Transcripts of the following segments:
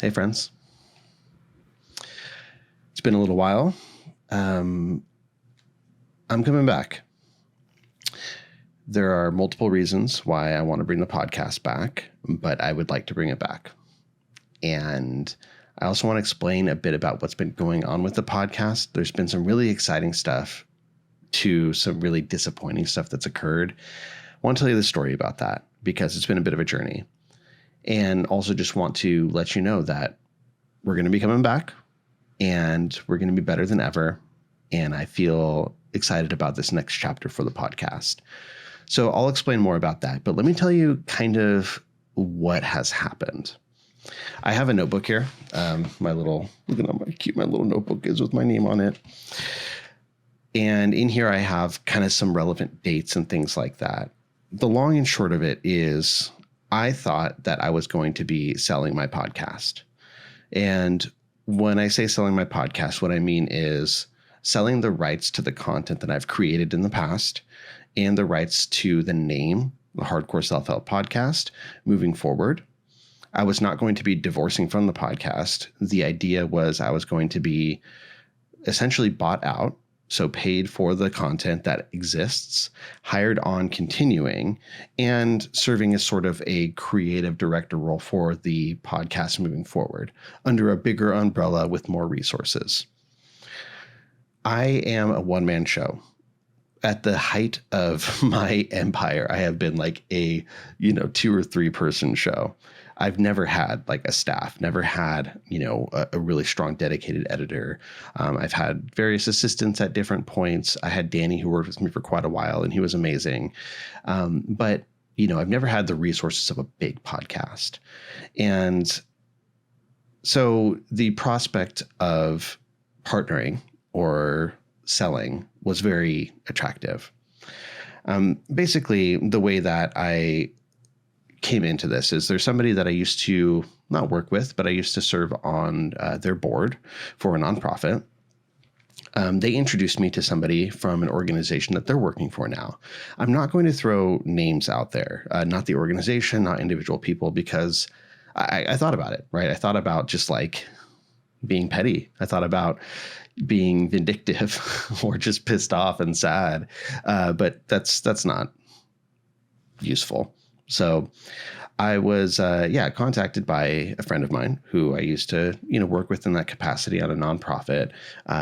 Hey, friends. It's been a little while. I'm coming back. There are multiple reasons why I want to bring the podcast back, but I would like to bring it back. And I also want to explain a bit about what's been going on with the podcast. There's been some really exciting stuff to some really disappointing stuff that's occurred. I want to tell you the story about that because it's been a bit of a journey. And also just want to let you know that we're going to be coming back and we're going to be better than ever. And I feel excited about this next chapter for the podcast. So I'll explain more about that, but let me tell you kind of what has happened. I have a notebook here. Look at how cute my little notebook is with my name on it. And in here I have kind of some relevant dates and things like that. The long and short of it is I thought that I was going to be selling my podcast. And when I say selling my podcast, what I mean is selling the rights to the content that I've created in the past and the rights to the name, the Hardcore Self-Help Podcast, moving forward. I was not going to be divorcing from the podcast. The idea was I was going to be essentially bought out, so paid for the content that exists, hired on continuing, and serving as sort of a creative director role for the podcast moving forward under a bigger umbrella with more resources. I am a one-man show. At the height of my empire, I have been like a, 2 or 3 person show. I've never had like a staff, never had, a really strong dedicated editor. I've had various assistants at different points. I had Danny who worked with me for quite a while and he was amazing. But I've never had the resources of a big podcast. And so the prospect of partnering or selling was very attractive. Basically, the way that I came into this is there's somebody that I used to not work with, but I used to serve on their board for a nonprofit. They introduced me to somebody from an organization that they're working for now. I'm not going to throw names out there, not the organization, not individual people, because I thought about it, right? I thought about just like being petty. I thought about being vindictive or just pissed off and sad. But that's not useful. So I was, contacted by a friend of mine who I used to, work with in that capacity on a nonprofit.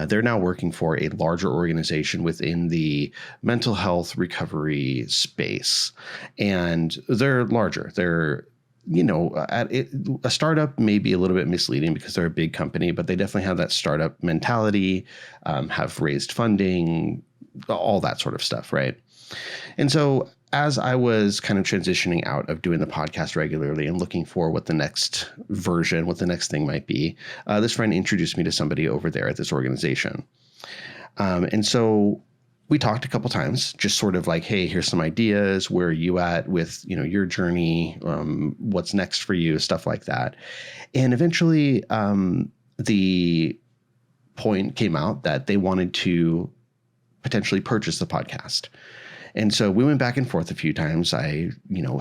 They're now working for a larger organization within the mental health recovery space. And they're larger. They're, a startup may be a little bit misleading because they're a big company, but they definitely have that startup mentality, have raised funding, all that sort of stuff, right? And so as I was kind of transitioning out of doing the podcast regularly and looking for what the next version, what the next thing might be, this friend introduced me to somebody over there at this organization. And so we talked a couple times, just sort of like, hey, here's some ideas. Where are you at with, your journey? What's next for you? Stuff like that. And eventually the point came out that they wanted to potentially purchase the podcast. And so we went back and forth a few times. I,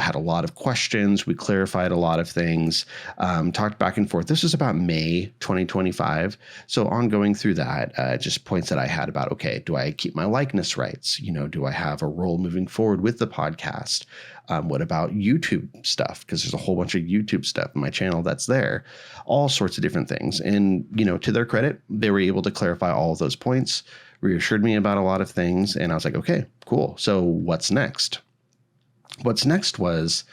had a lot of questions. We clarified a lot of things, talked back and forth. This was about May 2025. So ongoing through that, just points that I had about, okay, do I keep my likeness rights? Do I have a role moving forward with the podcast? What about YouTube stuff? Because there's a whole bunch of YouTube stuff in my channel that's there, all sorts of different things. And, to their credit, they were able to clarify all of those points, reassured me about a lot of things. And I was like, okay, cool. So what's next? What's next was,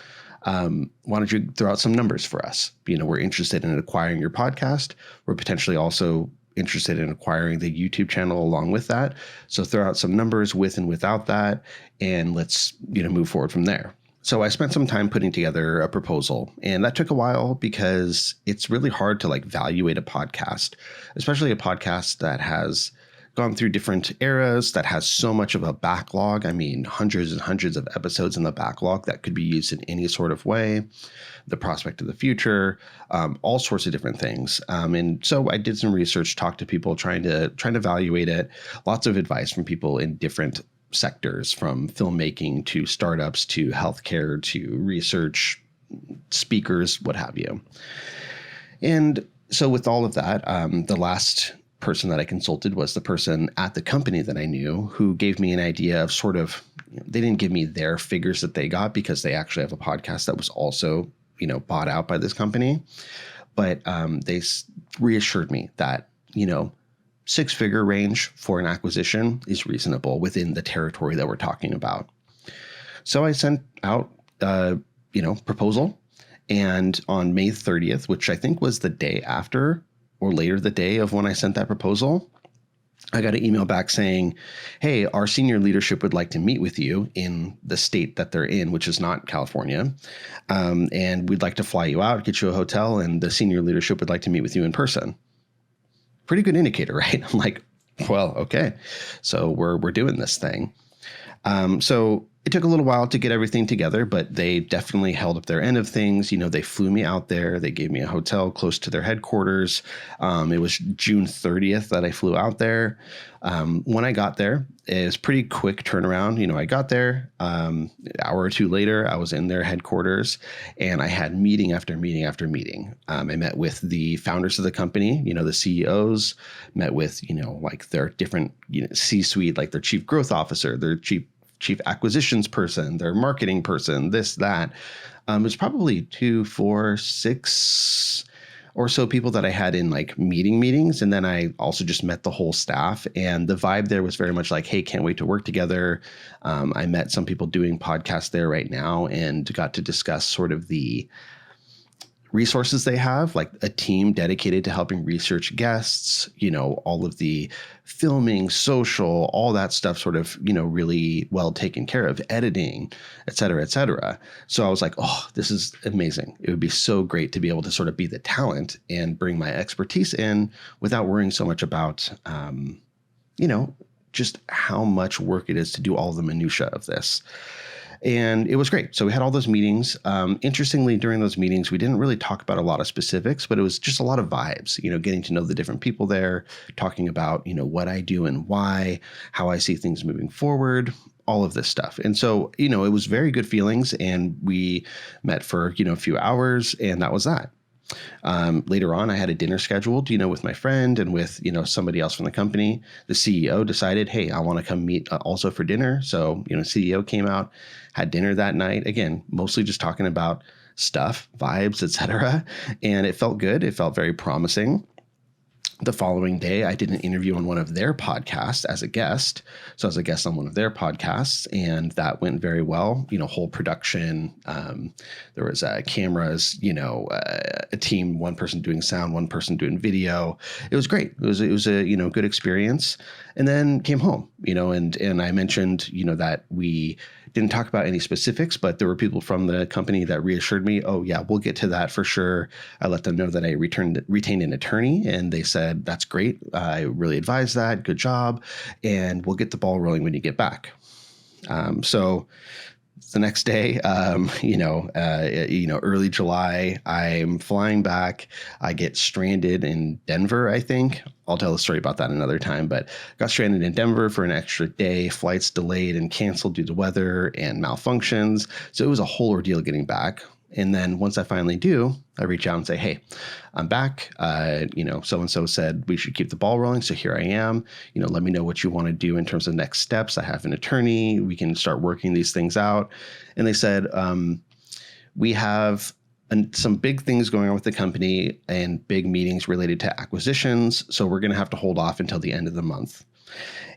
why don't you throw out some numbers for us? We're interested in acquiring your podcast. We're potentially also interested in acquiring the YouTube channel along with that. So throw out some numbers with and without that, and let's, move forward from there. So I spent some time putting together a proposal, and that took a while because it's really hard to evaluate a podcast, especially a podcast that has gone through different eras, that has so much of a backlog. I mean, hundreds and hundreds of episodes in the backlog that could be used in any sort of way, the prospect of the future, all sorts of different things. And so I did some research, talked to people trying to evaluate it, lots of advice from people in different sectors, from filmmaking to startups to healthcare to research, speakers, what have you. And so with all of that, the last person that I consulted was the person at the company that I knew who gave me an idea of sort of, they didn't give me their figures that they got because they actually have a podcast that was also, bought out by this company. But they reassured me that, 6-figure range for an acquisition is reasonable within the territory that we're talking about. So I sent out, proposal. And on May 30th, which I think was the day after or later the day of when I sent that proposal, I got an email back saying, hey, our senior leadership would like to meet with you in the state that they're in, which is not California. And we'd like to fly you out, get you a hotel, and the senior leadership would like to meet with you in person. Pretty good indicator, right? I'm like, well, okay. So we're doing this thing. So it took a little while to get everything together, but they definitely held up their end of things. They flew me out there. They gave me a hotel close to their headquarters. It was June 30th that I flew out there. When I got there, it was pretty quick turnaround. I got there, an hour or two later, I was in their headquarters and I had meeting after meeting after meeting. I met with the founders of the company, the CEOs, met with, like their different C-suite, like their chief growth officer, their chief acquisitions person, their marketing person, this, that. It was probably 2, 4, 6 or so people that I had in like meetings. And then I also just met the whole staff, and the vibe there was very much like, hey, can't wait to work together. I met some people doing podcasts there right now and got to discuss sort of the resources they have, like a team dedicated to helping research guests, all of the filming, social, all that stuff sort of, really well taken care of, editing, et cetera, et cetera. So I was like, oh, this is amazing. It would be so great to be able to sort of be the talent and bring my expertise in without worrying so much about, just how much work it is to do all the minutia of this. And it was great. So we had all those meetings. Interestingly, during those meetings, we didn't really talk about a lot of specifics, but it was just a lot of vibes, getting to know the different people there, talking about, what I do and why, how I see things moving forward, all of this stuff. And so, it was very good feelings, and we met for, a few hours, and that was that. Later on, I had a dinner scheduled, with my friend and with, somebody else from the company. The CEO decided, hey, I want to come meet also for dinner. So, CEO came out, had dinner that night. Again, mostly just talking about stuff, vibes, etc. And it felt good. It felt very promising. The following day, I did an interview on one of their podcasts as a guest. So I was a guest on one of their podcasts, and that went very well. Whole production. There was cameras, a team, one person doing sound, one person doing video. It was great. It was a, good experience. And then came home, and I mentioned, that we didn't talk about any specifics, but there were people from the company that reassured me, oh yeah, we'll get to that for sure. I let them know that I retained an attorney, and they said, that's great. I really advise that. Good job. And we'll get the ball rolling when you get back. So the next day, early July, I'm flying back. I get stranded in Denver, I think. I'll tell a story about that another time, but got stranded in Denver for an extra day. Flights delayed and canceled due to weather and malfunctions. So it was a whole ordeal getting back. And then once I finally do, I reach out and say, hey, I'm back. So-and-so said we should keep the ball rolling. So here I am. Let me know what you want to do in terms of next steps. I have an attorney. We can start working these things out. And they said, we have some big things going on with the company and big meetings related to acquisitions. So we're going to have to hold off until the end of the month.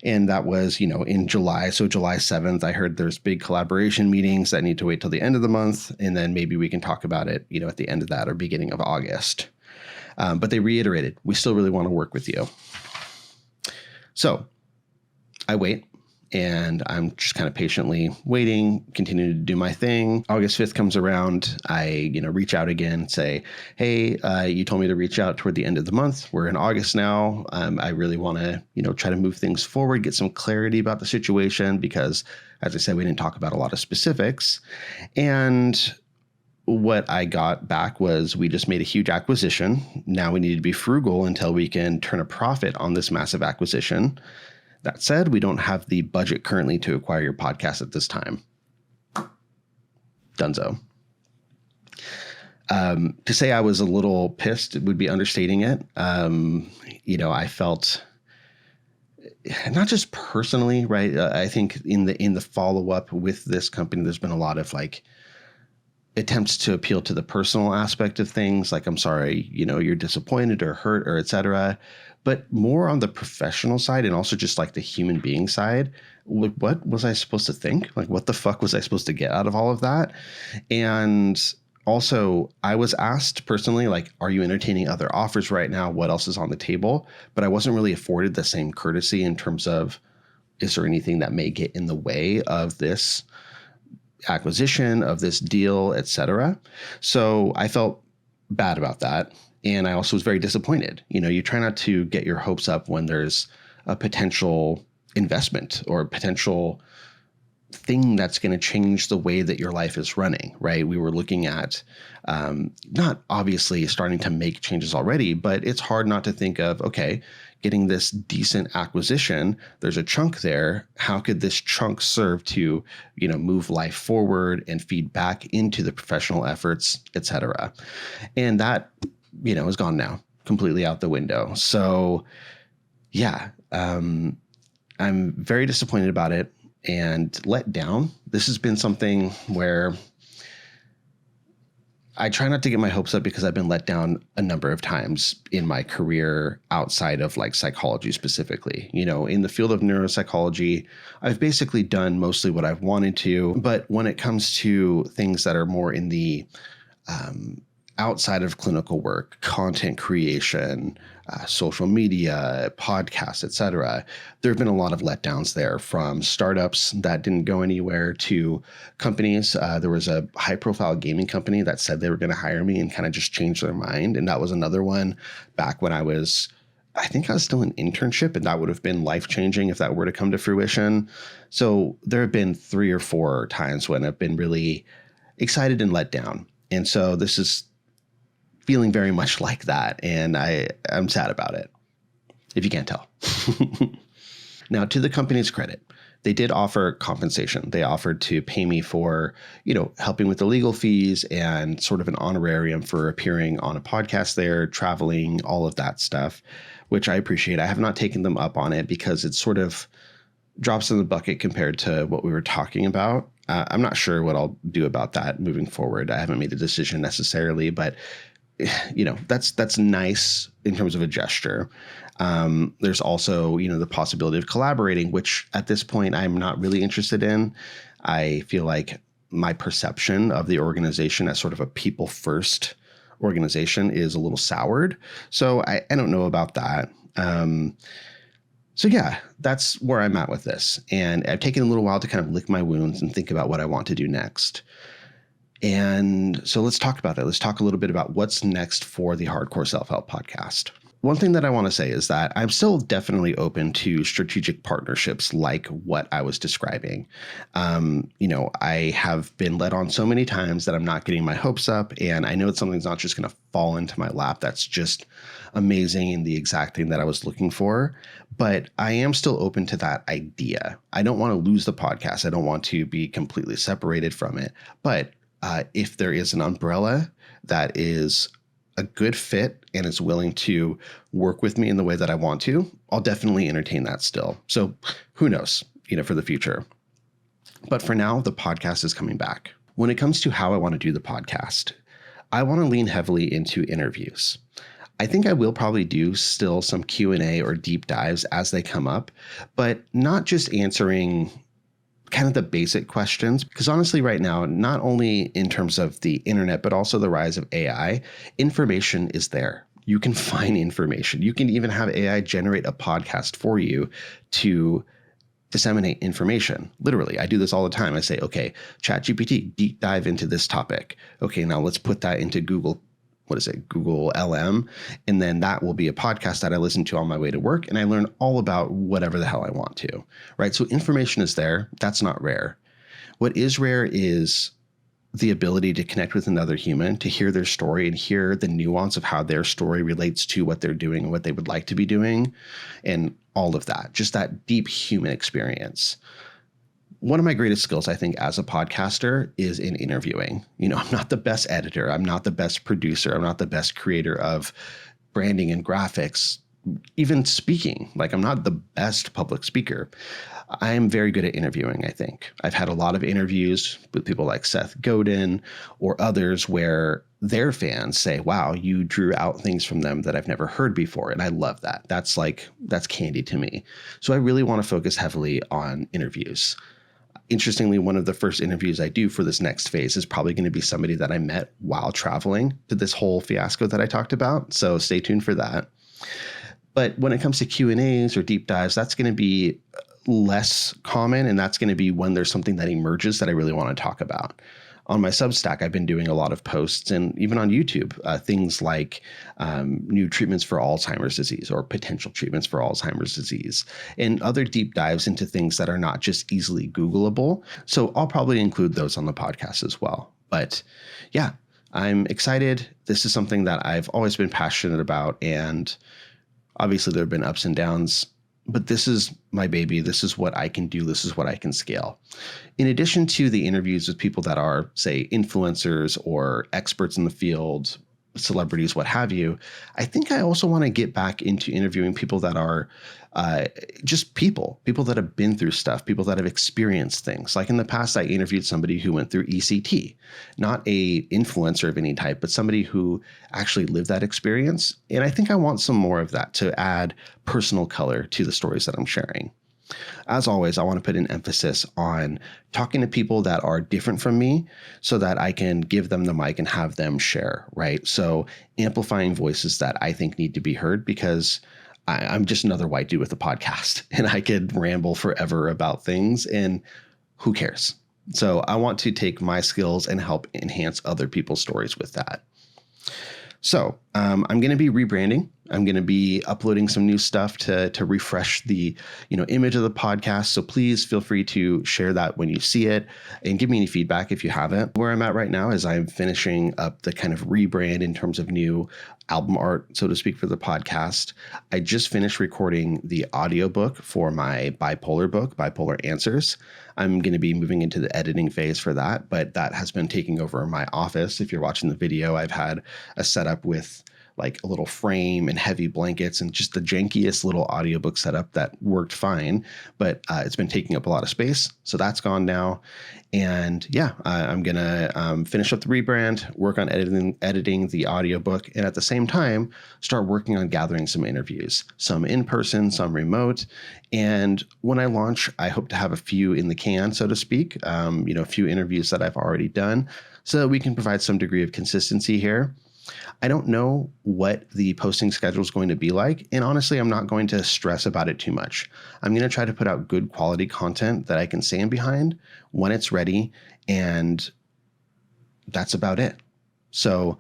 And that was, in July. So July 7th, I heard there's big collaboration meetings that need to wait till the end of the month. And then maybe we can talk about it, at the end of that or beginning of August. But they reiterated, we still really want to work with you. So I wait. And I'm just kind of patiently waiting, continuing to do my thing. August 5th comes around. I, reach out again, say, hey, you told me to reach out toward the end of the month. We're in August now. I really want to, try to move things forward, get some clarity about the situation because, as I said, we didn't talk about a lot of specifics. And what I got back was we just made a huge acquisition. Now we need to be frugal until we can turn a profit on this massive acquisition. That said, we don't have the budget currently to acquire your podcast at this time. Dunzo. To say I was a little pissed would be understating it. I felt not just personally, right? I think in the follow up with this company, there's been a lot of like attempts to appeal to the personal aspect of things. Like, I'm sorry, you're disappointed or hurt or et cetera, but more on the professional side and also just like the human being side. What was I supposed to think? Like, what the fuck was I supposed to get out of all of that? And also, I was asked personally, like, are you entertaining other offers right now? What else is on the table? But I wasn't really afforded the same courtesy in terms of, is there anything that may get in the way of this acquisition, of this deal, et cetera? So I felt bad about that. And I also was very disappointed. You try not to get your hopes up when there's a potential investment or a potential thing that's going to change the way that your life is running, right? We were looking at not obviously starting to make changes already, but it's hard not to think of, okay, getting this decent acquisition, there's a chunk there. How could this chunk serve to, move life forward and feed back into the professional efforts, et cetera? And that, is gone now, completely out the window. So yeah, I'm very disappointed about it and let down. This has been something where I try not to get my hopes up because I've been let down a number of times in my career outside of like psychology specifically. In the field of neuropsychology, I've basically done mostly what I've wanted to. But when it comes to things that are more in the outside of clinical work, content creation, social media, podcasts, et cetera, there have been a lot of letdowns there, from startups that didn't go anywhere to companies. There was a high profile gaming company that said they were going to hire me and kind of just changed their mind. And that was another one back when I think I was still in internship, and that would have been life-changing if that were to come to fruition. So there have been 3 or 4 times when I've been really excited and let down. And so this is feeling very much like that. And I'm sad about it, if you can't tell. Now, to the company's credit, they did offer compensation. They offered to pay me for, helping with the legal fees and sort of an honorarium for appearing on a podcast there, traveling, all of that stuff, which I appreciate. I have not taken them up on it because it sort of drops in the bucket compared to what we were talking about. I'm not sure what I'll do about that moving forward. I haven't made a decision necessarily, but that's nice in terms of a gesture. There's also, the possibility of collaborating, which at this point I'm not really interested in. I feel like my perception of the organization as sort of a people first organization is a little soured. So I don't know about that. So yeah, that's where I'm at with this. And I've taken a little while to kind of lick my wounds and think about what I want to do next. And so let's talk about that. Let's talk a little bit about what's next for the Hardcore Self-Help podcast. One thing that I want to say is that I'm still definitely open to strategic partnerships like what I was describing. I have been led on so many times that I'm not getting my hopes up, and I know that something's not just going to fall into my lap that's just amazing and the exact thing that I was looking for. But I am still open to that idea. I don't want to lose the podcast. I don't want to be completely separated from it. But if there is an umbrella that is a good fit and is willing to work with me in the way that I want to, I'll definitely entertain that still. So who knows, for the future. But for now, the podcast is coming back. When it comes to how I want to do the podcast, I want to lean heavily into interviews. I think I will probably do still some Q&A or deep dives as they come up, but not just answering kind of the basic questions, because honestly right now, not only in terms of the internet, but also the rise of AI, information is there. You can find information. You can even have AI generate a podcast for you to disseminate information. Literally, I do this all the time. I say, okay, ChatGPT, deep dive into this topic. Okay, now let's put that into Google LM. And then that will be a podcast that I listen to on my way to work. And I learn all about whatever the hell I want to, right? So information is there. That's not rare. What is rare is the ability to connect with another human, to hear their story and hear the nuance of how their story relates to what they're doing and what they would like to be doing and all of that, just that deep human experience. one of my greatest skills, I think, as a podcaster is in interviewing. I'm not the best editor. I'm not the best producer. I'm not the best creator of branding and graphics, even speaking. Like, I'm not the best public speaker. I'm very good at interviewing, I think. I've had a lot of interviews with people like Seth Godin or others where their fans say, wow, you drew out things from them that I've never heard before. And I love that. That's candy to me. So I really want to focus heavily on interviews. Interestingly, one of the first interviews I do for this next phase is probably going to be somebody that I met while traveling to this whole fiasco that I talked about. So stay tuned for that. But when it comes to Q&As or deep dives, that's going to be less common. And that's going to be when there's something that emerges that I really want to talk about. On my Substack, I've been doing a lot of posts, and even on YouTube, things like new treatments for Alzheimer's disease or potential treatments for Alzheimer's disease, and other deep dives into things that are not just easily Googleable. So I'll probably include those on the podcast as well. But yeah, I'm excited. This is something that I've always been passionate about, and obviously there have been ups and downs. But this is my baby. This is what I can do. This is what I can scale. In addition to the interviews with people that are, say, influencers or experts in the field, celebrities, what have you, I think I also want to get back into interviewing people that are just people that have been through stuff, people that have experienced things. Like in the past, I interviewed somebody who went through ECT, not a influencer of any type, but somebody who actually lived that experience. And I think I want some more of that to add personal color to the stories that I'm sharing. As always, I want to put an emphasis on talking to people that are different from me so that I can give them the mic and have them share, right? So amplifying voices that I think need to be heard, because I'm just another white dude with a podcast and I could ramble forever about things, and who cares? So I want to take my skills and help enhance other people's stories with that. So I'm going to be rebranding. I'm going to be uploading some new stuff to refresh the image of the podcast. So please feel free to share that when you see it and give me any feedback if you haven't. Where I'm at right now is I'm finishing up the kind of rebrand in terms of new album art, so to speak, for the podcast. I just finished recording the audiobook for my bipolar book, Bipolar Answers. I'm going to be moving into the editing phase for that, but that has been taking over my office. If you're watching the video, I've had a setup with like a little frame and heavy blankets and just the jankiest little audiobook setup that worked fine, but it's been taking up a lot of space. So that's gone now. And yeah, I'm going to finish up the rebrand, work on editing the audiobook, and at the same time, start working on gathering some interviews, some in person, some remote. And when I launch, I hope to have a few in the can, so to speak, a few interviews that I've already done so that we can provide some degree of consistency here. I don't know what the posting schedule is going to be like. And honestly, I'm not going to stress about it too much. I'm going to try to put out good quality content that I can stand behind when it's ready. And that's about it. So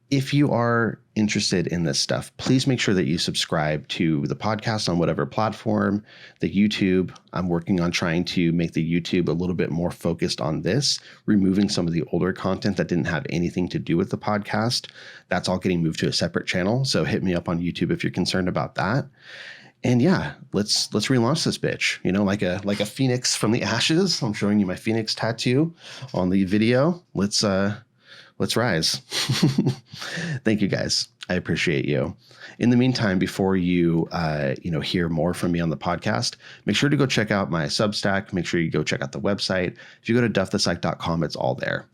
if you are interested in this stuff, please make sure that you subscribe to the podcast on whatever platform, the YouTube. I'm working on trying to make the YouTube a little bit more focused on this, removing some of the older content that didn't have anything to do with the podcast. That's all getting moved to a separate channel. So hit me up on YouTube if you're concerned about that. And yeah, let's relaunch this bitch, like a phoenix from the ashes. I'm showing you my phoenix tattoo on the video. Let's rise. Thank you guys. I appreciate you. In the meantime, before you hear more from me on the podcast, make sure to go check out my Substack. Make sure you go check out the website. If you go to duffthepsych.com, it's all there.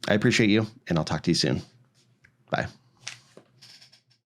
I appreciate you, and I'll talk to you soon. Bye.